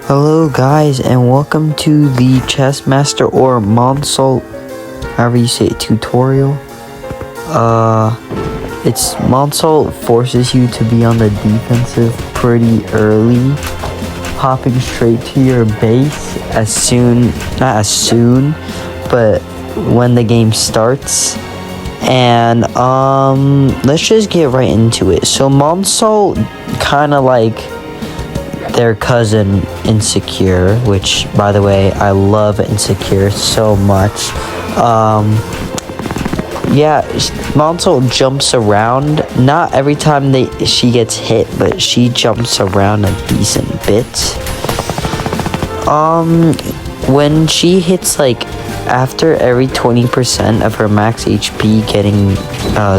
Hello guys, and welcome to the Chessmaster or Monsalt, however you say it, tutorial. It's Monsalt forces you to be on the defensive pretty early, hopping straight to your base not as soon, but when the game starts. And let's just get right into it. So Monsalt kind of like their cousin Insecure, which by the way I love Insecure so much. Monsalt jumps around, not every time she gets hit, but she jumps around a decent bit. When she hits like after every 20% of her max HP getting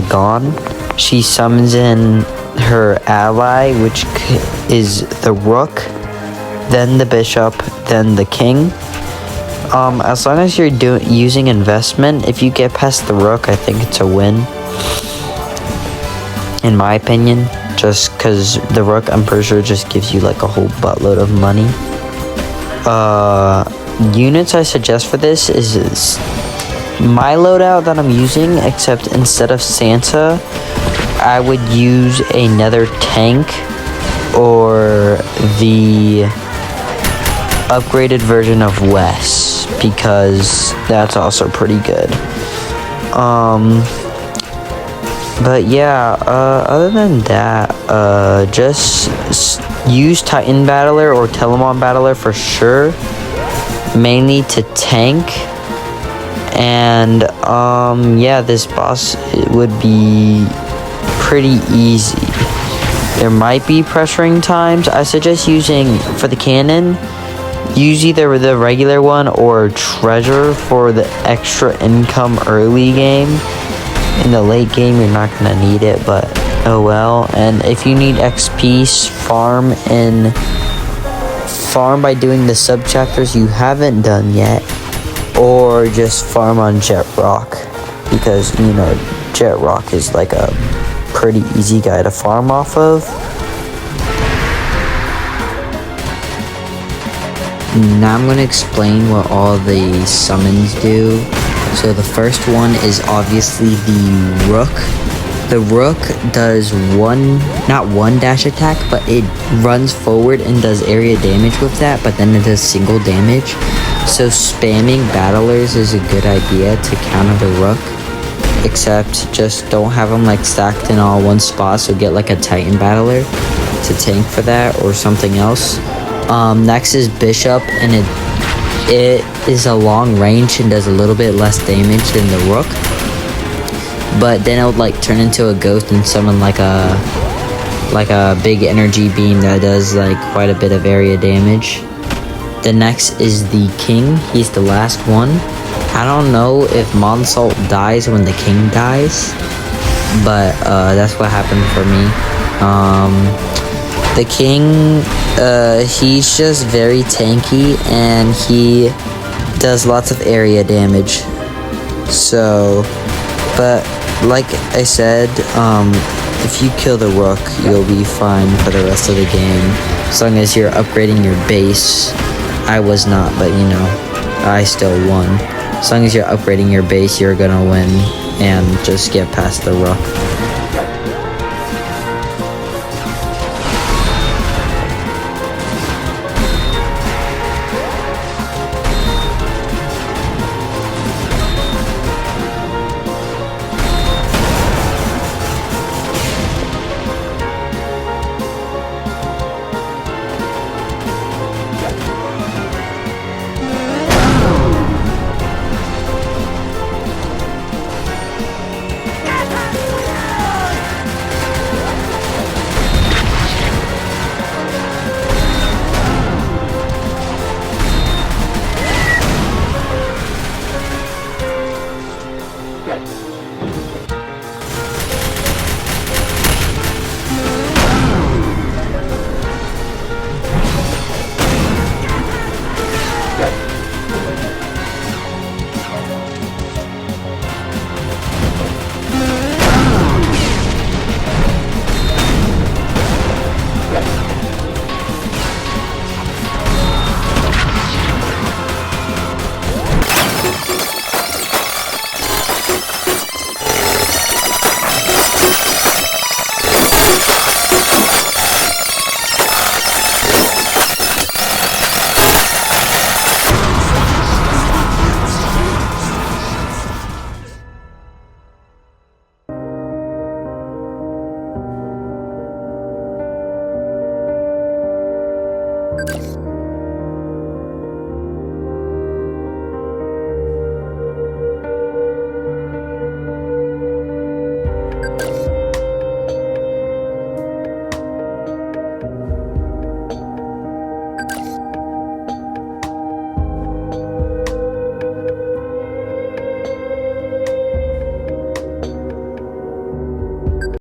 gone, she summons in her ally, which is the rook, then the bishop, then the king. As long as you're using investment, if you get past the rook, I think it's a win, in my opinion, just because the rook, I'm pretty sure, just gives you like a whole buttload of money. Units I suggest for this is my loadout that I'm using, except instead of Santa, I would use another tank or the upgraded version of Wes, because that's also pretty good. But yeah, other than that, just use Titan Battler or Telemon Battler for sure, mainly to tank. And yeah, this boss would be pretty easy. There might be pressuring times. I suggest using, for the cannon, use either the regular one or treasure for the extra income early game. In the late game you're not gonna need it, but oh well. And if you need XP, farm by doing the sub chapters you haven't done yet, or just farm on Jet Rock, because you know Jet Rock is like a pretty easy guy to farm off of. Now I'm going to explain what all the summons do. So the first one is obviously the rook. The rook does not one dash attack, but it runs forward and does area damage with that, but then it does single damage. So spamming battlers is a good idea to counter the rook, except just don't have them like stacked in all one spot, so get like a Titan Battler to tank for that or something else. Next is Bishop, and it is a long range and does a little bit less damage than the rook, but then it would like turn into a ghost and summon like a big energy beam that does like quite a bit of area damage. The next is the king. He's the last one. I don't know if Monsalt dies when the king dies, but that's what happened for me. The king, he's just very tanky and he does lots of area damage. So, but like I said, if you kill the rook, you'll be fine for the rest of the game, as long as you're upgrading your base. I was not, but you know, I still won. As long as you're upgrading your base, you're gonna win and just get past the rook.